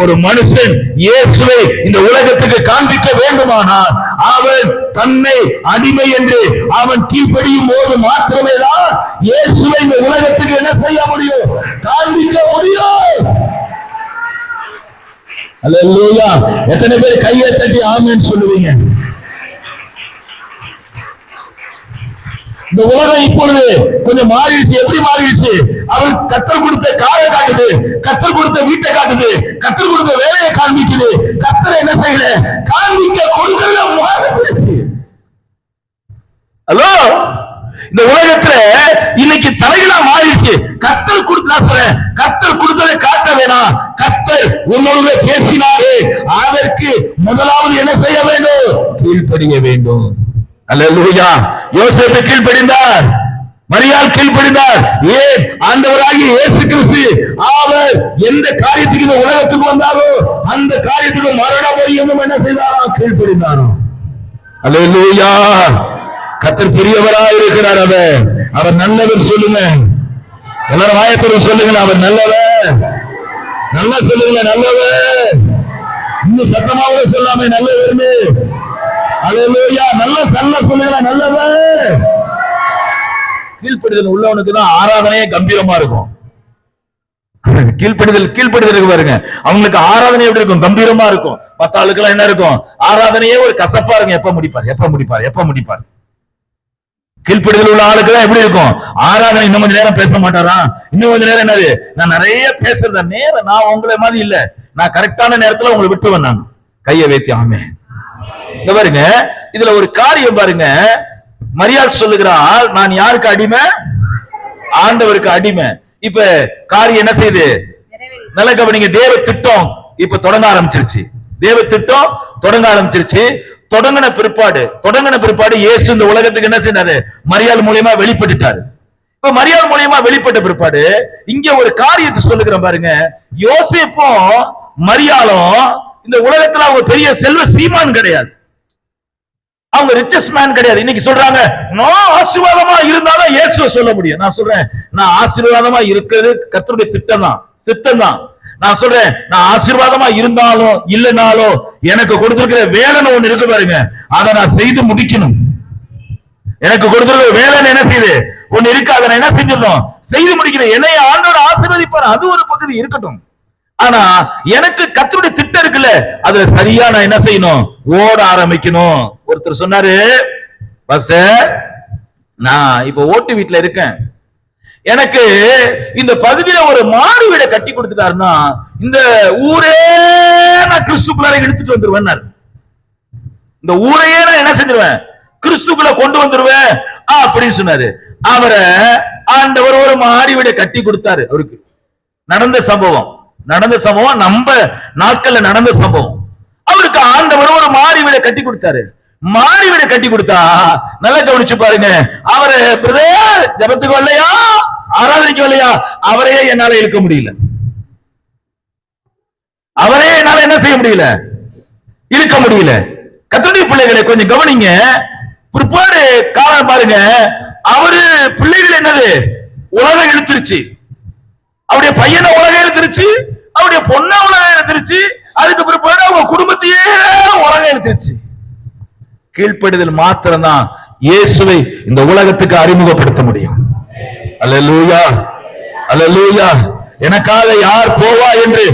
ஒரு மனுஷன் இயேசுவை இந்த உலகத்துக்கு காண்பிக்க வேண்டுமானால் அவன் தன்னை அடிமை என்று அவன் கீழ்ப்படியும் போது மாத்திரமே தான் இயேசுவை இந்த உலகத்துக்கு என்ன செய்ய முடியும்? காண்பிக்க முடியும். அல்லேலூயா. எத்தனை பேர் கையை தட்டி ஆமென் சொல்லுவீங்க? இந்த உலகம் இப்பொழுது கொஞ்சம் மாறிடுச்சு. எப்படி மாறிடுச்சு? அவன் கத்தர் கொடுத்த காரை காட்டுது, கத்தர் கொடுத்த வீட்டை காட்டுது, கத்தர் கொடுத்த வேலையை காண்பிக்குது. கத்தர் என்ன செய்யல? காண்பிக்க கொடுக்கல. ஹலோ, இந்த உலகத்துல இன்னைக்கு தலைகளா மாறிடுச்சு. கத்தர் கொடுத்த கத்தர் கொடுத்ததை காட்ட வேணாம். கத்தர் உன்னோடு பேசினாரு, அதற்கு முதலாவது என்ன செய்ய வேண்டும்? கீழ்ப்படிய வேண்டும். அல்லேலூயா. யோசேப்பு கீழ்ப்படிந்தார், மரியாள் கீழ்ப்படிந்தார். ஏன்? ஆண்டவராகிய இயேசு கிறிஸ்து அவர் எந்த காரியத்துக்கு இந்த உலகத்துக்கு வந்தாரோ அந்த காரியத்துக்கு மரண பரியந்தம் என்ன செய்தாராம்? கீழ்ப்படிந்தாராம். அல்லேலூயா. கர்த்தர் பெரியவராய் இருக்கிறார். அவர் நல்லவர். சொல்லுங்க எல்லாரும், வாயத்தோடு சொல்லுங்க, அவர் நல்லவர். நல்லா சொல்லுங்க, நல்லவர். இன்னும் சத்தமாக சொல்லாம நல்லவர்னு. அல்லேலூயா. நல்ல சொல்லுங்க, நல்லவர். கீழ்ப்படிதல் உள்ளவனுக்கு தான் ஆராதனையே கம்பீரமா இருக்கும். கீழ்ப்படிதலுக்கு பாருங்க, அவங்களுக்கு ஆராதனை எப்படி இருக்கும்? கம்பீரமா இருக்கும். மத்த ஆளுக்கெல்லாம் என்ன இருக்கும்? ஆராதனையே ஒரு கசப்பா இருக்கும். எப்ப முடிப்பார். கீழ்ப்படிதல் உள்ள ஆளுக்கு எப்படி இருக்கும்? ஆராதனை இன்னும் கொஞ்ச நேரம் பேச மாட்டாரா? இன்னும் கொஞ்ச நேரம் என்னது? நான் நிறைய பேசுறத நேரம், நான் உங்களை மாதிரி இல்ல, நான் கரெக்டான நேரத்துல உங்களை விட்டுவேன். நான் கையை வைத்து ஆமென். இந்த பாருங்க, இதுல ஒரு காரியம் பாருங்க. மரியாள் சொல்லுகிறாள், நான் யாருக்கு அடிமை? ஆண்டவருக்கு அடிமை. இப்ப காரியம் என்ன செய்யுது? நல்ல கவனிங்க. தேவ திட்டம் இப்ப தொடங்க ஆரம்பிச்சிருச்சு. தொடங்கின பிற்பாடு இயேசு இந்த உலகத்துக்கு என்ன செய்தாரு? மரியாள் மூலியமா வெளிப்பட்டுட்டாரு. இப்ப மரியாள் மூலியமா வெளிப்பட்ட பிற்பாடு இங்க ஒரு காரியத்தை சொல்லுகிறேன் பாருங்க. யோசேப்பும் மரியாளும் இந்த உலகத்துல அவங்க பெரிய செல்வ சீமான் கிடையாது, அவங்க ரிச்சஸ்ட் மேன் கிடையாது. இன்னைக்கு சொல்றாங்க, நான் ஆசீர்வாதமா இருந்தாலும் இயேசுவை சொல்ல முடியும். நான் சொல்றேன், நான் ஆசீர்வாதமா இருக்கிறது கர்த்தருடைய சித்தம் தான். நான் சொல்றேன், நான் ஆசீர்வாதமா இருந்தாலும் இல்லைனாலும் எனக்கு கொடுத்திருக்கிற வேலைன்னு ஒண்ணு இருக்கு பாருங்க, அதை நான் செய்து முடிக்கணும். எனக்கு கொடுத்திருக்கிற வேலைன்னு என்ன செய்யுது? ஒண்ணு இருக்கு, அதை நான் என்ன செஞ்சிடணும்? செய்து முடிக்கிறேன். என்னைய ஆண்டவர் ஆசீர்வதிப்பார், அது ஒரு பகுதி இருக்கட்டும். ஆனா எனக்கு கர்த்தருடைய திட்டம் இருக்குல்ல, அதுல சரியா நான் என்ன செய்யணும்? ஓட ஆரம்பிக்கணும். ஒருத்தர் சொன்னாரு, பாஸ்டர் நான் இப்ப ஓட்டு வீட்டுல இருக்கேன், எனக்கு இந்த பகுதியில ஒரு மாடு வீடை கட்டி கொடுத்துட்டாருன்னா இந்த ஊரே நான் கிறிஸ்துக்குள்ள எடுத்துட்டு வந்துருவேன். இந்த ஊரையே நான் என்ன செஞ்சிருவேன்? கிறிஸ்துக்குள்ள கொண்டு வந்துருவேன் அப்படின்னு சொன்னாரு. அவரை ஆண்டவர் ஒரு மாடி வீடை கட்டி கொடுத்தாரு. அவருக்கு நடந்த சம்பவம் நம்ம நாட்கள்ல நடந்த சம்பவம். அவருக்கு ஆண்டவர் ஒரு மாடி வீடை கட்டி கொடுத்தாரு. மாடி வீடை கட்டி கொடுத்தா நல்லா கவனிச்சு பாருங்க, அவரு பிரதர் ஜபத்துக்கு வரலையா, ஆராதனைக்கு வரலையா, அவரையே என்னால இருக்க முடியல. அவரே என்னால என்ன செய்ய முடியல? இருக்க முடியல. கர்த்தருடைய பிள்ளைகளை கொஞ்சம் கவனிங்க. பிற்பாடு காரணம் பாருங்க, அவரு பிள்ளைகள் என்னது? உலகம் இழுத்துருச்சு. அவருடைய பையனை உலகம் இழுத்துருச்சு, அவருடைய பொண்ணை உலகம் இழுத்துருச்சு. அதுக்கு பிற்பாடு அவங்க குடும்பத்தையே உலகம் இழுத்துருச்சு. கீழ்ப்படிதல் மாத்திரம்தான் இயேசுவை இந்த உலகத்துக்கு அறிமுகப்படுத்த முடியும். அல்லேலூயா, அல்லேலூயா. எனக்காக யார் போவா என்று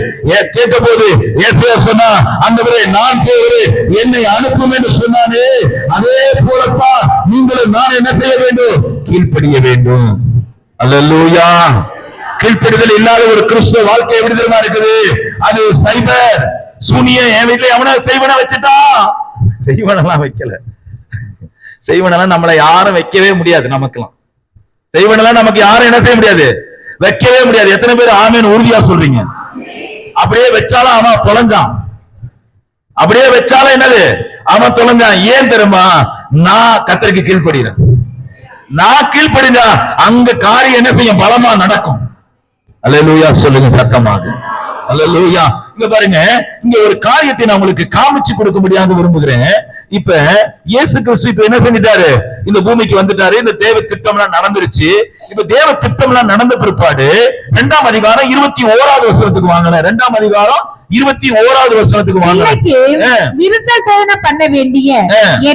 கேட்ட போது ஏசாயா சொன்னா, ஆண்டவரே நான் போகிறேன், என்னை அனுப்பும் என்று சொன்னானே, அதே போலத்தான் நீங்களும் நான் என்ன செய்ய வேண்டும்? கீழ்ப்படிய வேண்டும். அல்லேலூயா. கீழ்ப்படிதல் இல்லாத ஒரு கிறிஸ்துவ வாழ்க்கை எப்படி தெரியுமா இருக்குது? அது சைபர் சூனியம். என் வீட்டுல எவன செய்வன வச்சுட்டான், செய்வனெல்லாம் வைக்கல. செய்வனெல்லாம் நம்மளை யாரும் வைக்கவே முடியாது. நமக்கெல்லாம் செய்வனெல்லாம் நமக்கு யாரும் என்ன செய்ய முடியாது? வைக்கவே முடியாது. எத்தனை பேர் ஆமேன் உறுதியா சொல்றீங்க? அப்ப அப்படியே வச்சாலும் அவன் தொலைஞ்சான். அப்படியே வச்சாலும் என்னது, அவன் தொலைஞ்சான். ஏன் தெரியுமா? நான் கர்த்தருக்கு கீழ்ப்படுகிறேன். நான் கீழ்ப்படிஞ்சா அங்க காரியம் என்ன செய்யும், பலமா நடக்கும். அல்லேலூயா சொல்லுங்க சத்தமாக. அல்லேலூயா. இங்க பாருங்க, இங்க ஒரு காரியத்தை நான் உங்களுக்கு காமிச்சு கொடுக்க முடியாது விரும்புகிறேன். இப்ப இயேசு கிறிஸ்து இப்ப என்ன செஞ்சிட்டாரு, இந்த பூமிக்கு வந்துட்டாரு. இந்த தேவ திட்டம் எல்லாம் நடந்துருச்சு. இப்ப தேவ திட்டம் எல்லாம் நடந்த பிற்பாடு 2ஆம் அதிகாரம் 21வது வசனத்துக்கு வாங்கல. 2ஆம் அதிகாரம் 21வது வசனத்துக்கு வாங்க. விருத்த சேதனம் பண்ண வேண்டிய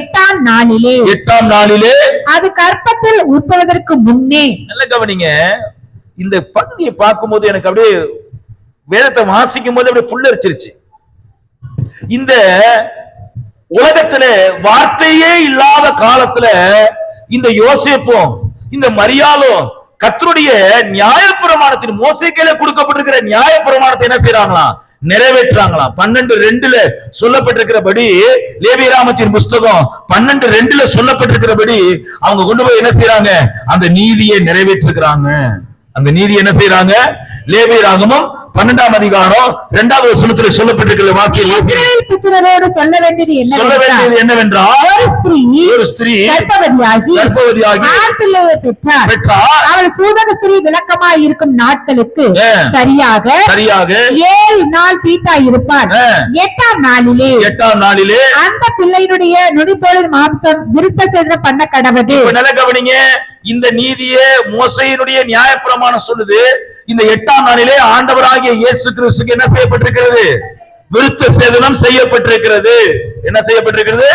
8ஆம் நாளிலே அது கர்ப்பத்தில் உட்படுவதற்கு முன்னே. நல்ல கவனிங்க, இந்த பகுதியை பார்க்கும்போது எனக்கு அப்படியே வேதத்தை வாசிக்கும் போது அப்படியே புல்லரிச்சிருச்சு. இந்த உலகத்துல வார்த்தையே இல்லாத காலத்துல இந்த யோசேப்பும் இந்த மரியாளும் கர்த்தருடைய நியாயப்பிரமாணத்தின், மோசேக்கையில கொடுக்கப்பட்டிருக்கிற நியாயப்பிரமாணத்தை என்ன செய்யறாங்களாம், நிறைவேற்றாங்களாம். 12:2 சொல்லப்பட்டிருக்கிறபடி, லேவியராமத்தின் புஸ்தகம் 12:2 சொல்லப்பட்டிருக்கிறபடி அவங்க கொண்டு போய் என்ன செய்யறாங்க, அந்த நீதியை நிறைவேற்றுகிறாங்க. அந்த நீதி என்ன செய்யறாங்க, லேவியராகமம் 12ஆம் அதிகாரம் 2வது வசனத்தில் சொல்லப்பட்டிருக்கிற வாக்கியம் சொல்ல வேண்டியது என்னவென்றால், ஒரு ஸ்திரீ கர்ப்பவதியாகி ஆண் பிள்ளையை பெற்றார். அவள் சூதக ஸ்திரீ விளக்கமாய் இருக்கும் நாட்களுக்கு சரியாக 7 நாள் தீட்டாய் இருப்பார். 8ஆம் நாளிலே அந்த பிள்ளையினுடைய நுனித்தோலின் மாம்சம் விருத்த சேதனம் பண்ண கடவுது. நல்ல கவனிங்க, இந்த நீதியே மோசேயினுடைய நியாயப்பிரமாணம் சொல்லுது. இந்த 8ஆம் நாளிலே ஆண்டவராகிய இயேசு கிறிஸ்துக்கு என்ன செய்யப்பட்டிருக்கிறது, விருத்த சேதனம் செய்யப்பட்டிருக்கிறது. என்ன செய்யப்பட்டிருக்கிறது,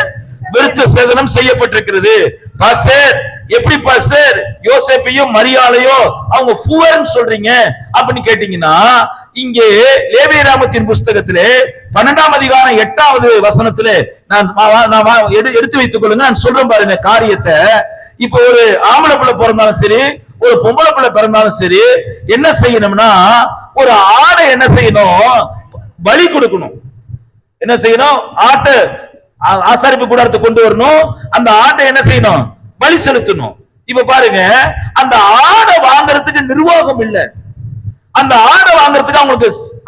விருத்த சேதனம் செய்யப்பட்டிருக்கிறது. பாஸ்டர், எப்படி பாஸ்டர் யோசேப்பையும் மரியாளையும் அவங்க ஃபுவர்னு சொல்றீங்க அப்படின்னு கேட்டீங்கன்னா, இங்கே லேவியராமத்தின் புஸ்தகத்திலே 12ஆம் அதிகாரம் 8வது வசனத்திலே நான் எடுத்து வைத்துக் கொள்ளுங்க. நான் சொல்றேன் பாருங்க காரியத்தை. இப்ப ஒரு ஆம்பளை பிள்ளை பிறந்தாலும் சரி, ஒரு பொம்பளை பிள்ளை பிறந்தாலும் சரி, என்ன செய்யணும்னா ஒரு ஆடை என்ன செய்யணும், பலி கொடுக்கணும். என்ன செய்யணும், ஆட்டை ஆசாரிப்பு கூடாரத்துக்கு கொண்டு வரணும். அந்த ஆட்டை என்ன செய்யணும், பலி செலுத்தணும். இப்ப பாருங்க, அந்த ஆடை வாங்குறதுக்கு நிர்வாகம் இல்ல, அந்த ஆடை வாங்குறதுக்கு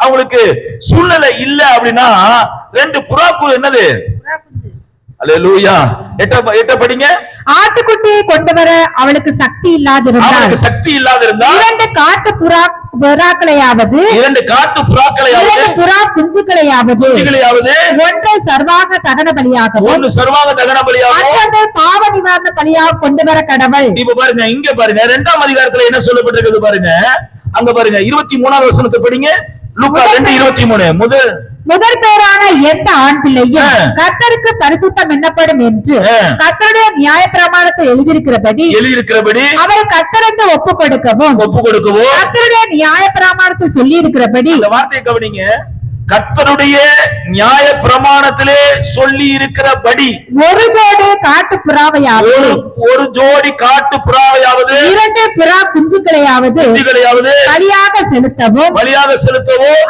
அவங்களுக்கு சூழ்நிலை இல்ல அப்படின்னா 2 புறாக்குள் என்னது, அல்லேலூயா, 8 படிங்க. ஆட்டுக்குட்டியை கொண்டு வர அவளுக்கு சக்தி இல்லாதிருந்தால் 2 காட்டு புறாக்களையாவது 2 புறா குஞ்சுகளையாவது 1 சர்வாங்க தகன பலியாகவும் மற்றொன்று பாவ நிவாரண பலியாக கொண்டு வர கடவுள். இப்ப பாருங்க, இங்க பாருங்க 2ஆம் அதிகாரத்துல என்ன சொல்லப்பட்டிருக்கிறது பாருங்க. அங்க பாருங்க 23வது வசனத்தை படிங்க. லூக்கா 2:23. முதல் பேரான எந்த ஆண் பிள்ளையும் கர்த்தருக்கு பரிசுத்தம் எண்ணப்படும் என்று கர்த்தருடைய நியாயப்பிரமாணத்தை எழுதியிருக்கிறபடி அவரை கர்த்தருக்கு ஒப்பு கொடுக்கவும் கர்த்தருடைய நியாயப்பிரமாணத்தை சொல்லி இருக்கிறபடி. இந்த வார்த்தையை கவனிங்க, கர்த்தருடைய நியாய பிரமாணத்திலே சொல்லி இருக்கிறபடி 1 ஜோடி காட்டு புறாவையாவது 2 புறா குஞ்சுகளையாவது பலியாக செலுத்தவும்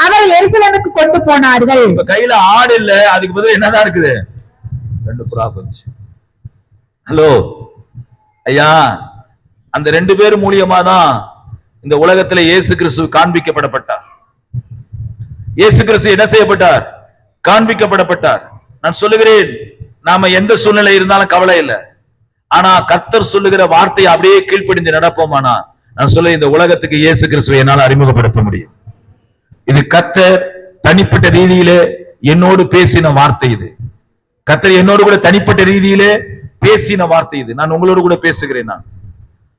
அவர் எருசலேமுக்கு கொண்டு போனார்கள். இப்ப கையில ஆடு இல்ல, அதுக்கு பதில் என்னதான் இருக்குது, 2 புறா குஞ்சு. ஹலோ ஐயா, அந்த 2 பேர் மூலியமா தான் இந்த உலகத்துல இயேசு கிறிஸ்து காண்பிக்கப்படப்பட்டார். இயேசு கிறிஸ்து என்ன செய்யப்பட்டார், காண்பிக்கப்படப்பட்டார். நான் சொல்லுகிறேன், நாம எந்த சூழ்நிலை இருந்தாலும் கவலை இல்லை. ஆனா கர்த்தர் சொல்லுகிற வார்த்தையை அப்படியே கீழ்ப்படிந்து நடப்போமானா, நான் சொல்ல இந்த உலகத்துக்கு இயேசு கிறிஸ்துவை என்னால் அறிமுகப்படுத்த முடியும். இது கர்த்தர் தனிப்பட்ட ரீதியிலே என்னோடு பேசின வார்த்தை. இது கர்த்தர் என்னோடு கூட தனிப்பட்ட ரீதியிலே பேசின வார்த்தை. இது நான் உங்களோடு கூட பேசுகிறேன்.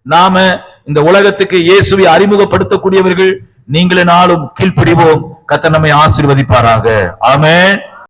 நாம இந்த உலகத்துக்கு இயேசுவை அறிமுகப்படுத்தக்கூடியவர்கள் நீங்களே நாளும் கீழ்ப்படிவோம். கர்த்தர் நம்மை ஆசீர்வதிப்பாராக. ஆமென்.